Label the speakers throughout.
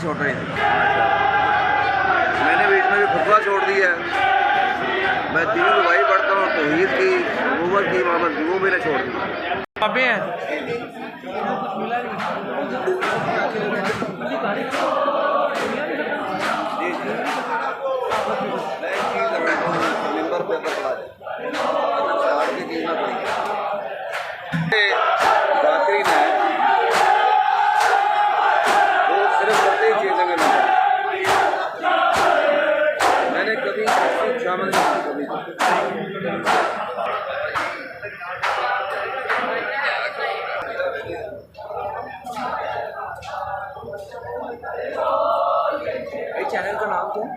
Speaker 1: छोड़ रही थी। मैंने बीच में भी खुतबा छोड़ दिया। मैं 3 दुआई पढ़ता हूँ, तौहीद की, नबूवत की, इमामत की, वो मैंने छोड़ दी।
Speaker 2: अबे हैं
Speaker 1: जी जी, मैं एक चीज़ रखता हूँ मेंबर पे अगर पढ़ा जाए की चीज़ ना पड़ी जाकिरीन है वो सिर्फ करते ही चीज़ें में मैंने कभी शामिल नहीं कभी चैनल का नाम क्या है?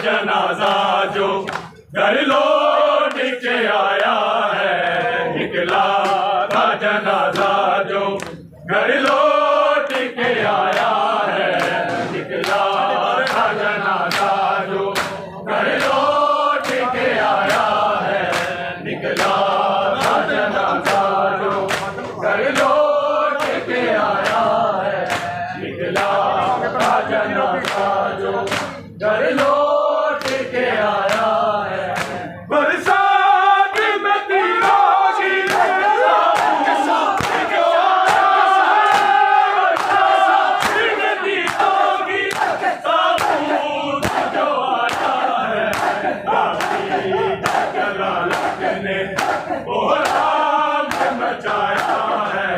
Speaker 3: जनाजा जो घर लौट के आया है, निकला था जनाजा जो घर लौट के आया है, निकला था जनाजा जो घर लौट के आया है, निकला था जनाजा जो घर लौट के आया है, निकला था जनाजा जो घर लौट के आया है। बरसात में तीरों की बरसात में तीरों की ताबूत जो आया है, जलालत ने कोहराम मचाया है,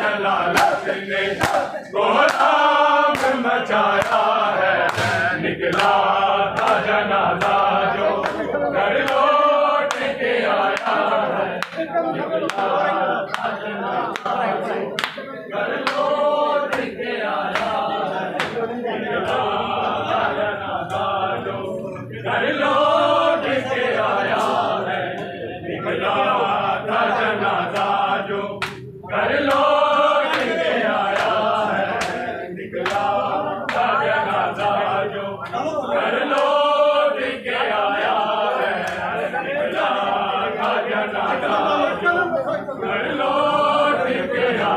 Speaker 3: जलालत ने कोहराम मचाया है, निकला था जनाजा जो घर लौट के आया है, निकला था जनाजा जो घर लौट के आया है, निकला था जनाजा जो घर लौट के आया है, निकला था जनाजा जो घर लौट के आया है, निकला था जनाजा जो घर लौट के आया है, निकला था जनाजा जो घर लौट के आया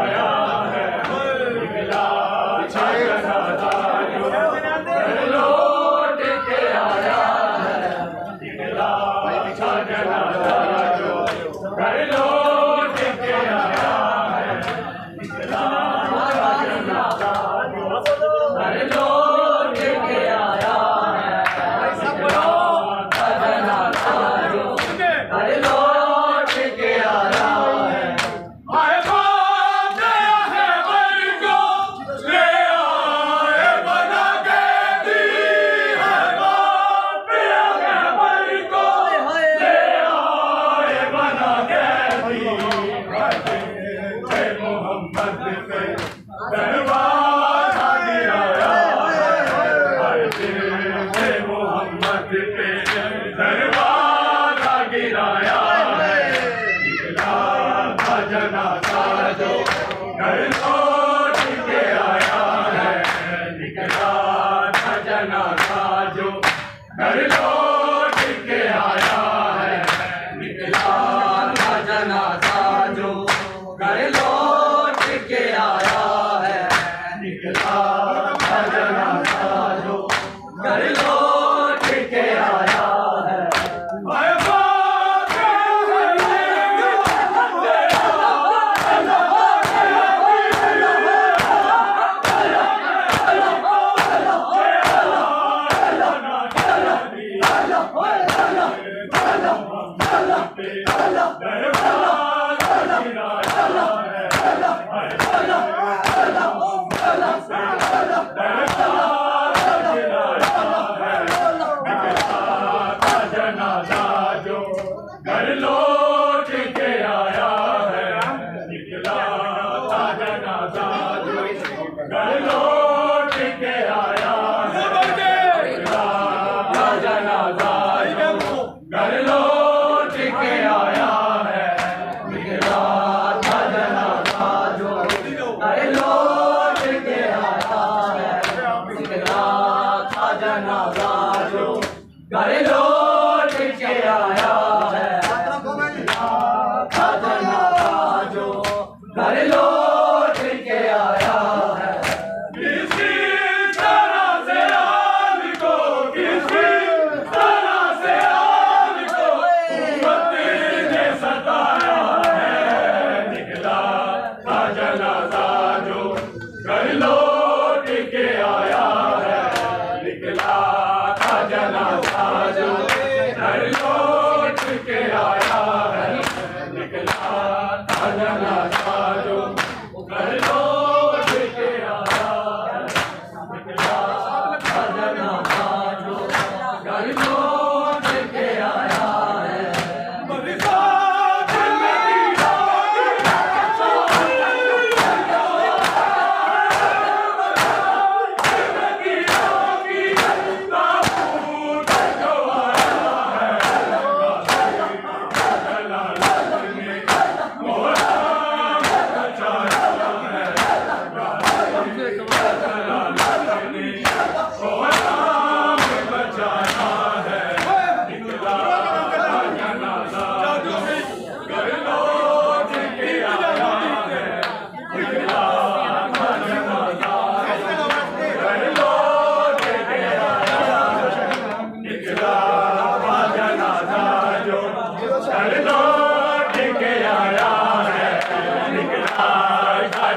Speaker 3: है, निकला था जनाजा जो घर लौट के आया है, निकला था जनाजा जो घर लौट के आया है, निकला था जनाजा जो घर लौट के आया है, निकला था जनाजा जो घर लौट के आया है। आए बाप गया है वर को ले आए बना के दी, है बाप गया है वर को ले आए बना के दी, मोहम्मद पे दरबार गिराया है, मोहम्मद पे दरबार गिराया है, निकला था जनाजा जो घर लौट के आया है, घर लौट के आया है, निकला था जनाजा जो घर लौट के आया है, निकला था जनाजा जो घर लौट के आया है। हाय जनाजा जो घर लौट के आया है, निकला था जनाजा जो घर लौट के आया है, निकला था जनाजा जो घर लौट के आया है, निकला था जनाजा जो घर लौट के आया है, निकला था जनाजा जो घर लौट के आया है, था जनाजा जो घर लौट के आया है। किसी तरह से आग को, किसी तरह से आग को उम्मत ने सताया है, निकला था जनाजा जो घर लौट के आया है, निकला था जनाजा जो घर लौट के आया है, निकला था जनाजा जो घर लौट के आया है, निकला था जनाजा जो घर लौट के आया है।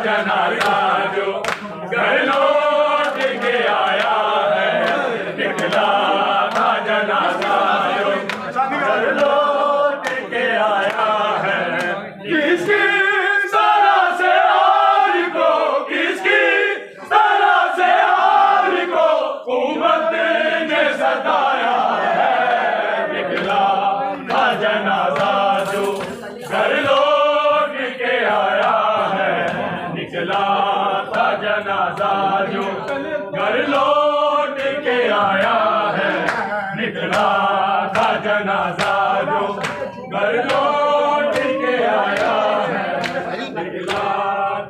Speaker 3: जनाजा जो घर लौट के आया है, निकला था जनाजा जो घर लौट के आया है। किसकी तरह से आज को, किसकी तरह से आज को उम्मत ने सताया है, निकला था जनाजा जो घर लौट के आया है, निकला था जनाजा जो घर लौट के आया है, निकला था जनाजा जो घर लौट के आया है, निकला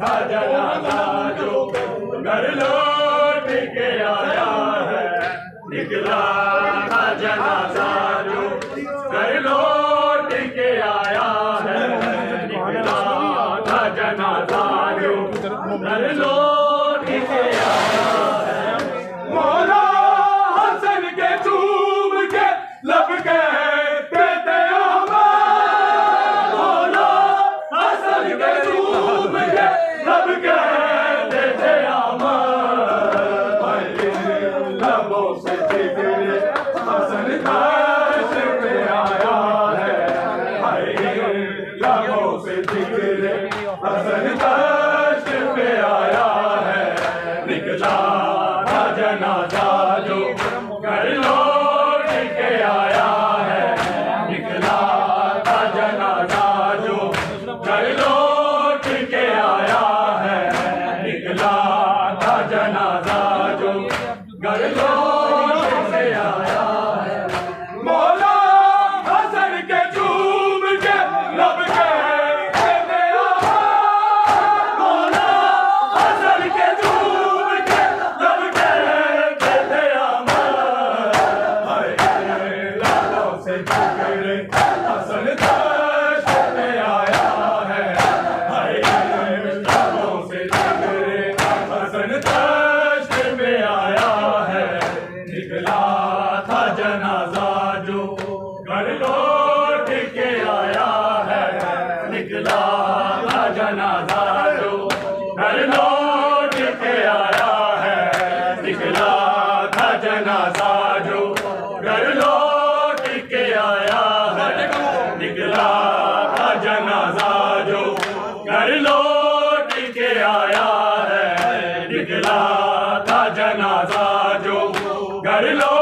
Speaker 3: था जनाजा जो घर लौट के आया है, निकला था जनाजा जो घर लौट के आया है, निकला था जनाजा जो घर लौट के आया है। मौला हसन के चूम के लब कहते थे मौला हसन के चूम के लब कहते थे लबों से जिक्र हसन काश पे आया है, लबों से जिक्र हसन काश पे आया है, निकला था जनाजा जो घर लौट के आया है, निकला था जनाजा जो घर लौट के आया है, निकला था जनाजा जो घर लौट के आया है। मौला हसन के चूम के लब कहते थे मौला हसन के चूम के लब कहते थे निकला था जनाजा जो घर लौट के आया है, निकला था जनाजा जो घर लौट के आया है, निकला था जनाजा जो घर लौट के आया है, निकला था जनाजा जो घर लौट के आया है, निकला था जनाजा जो घर लौट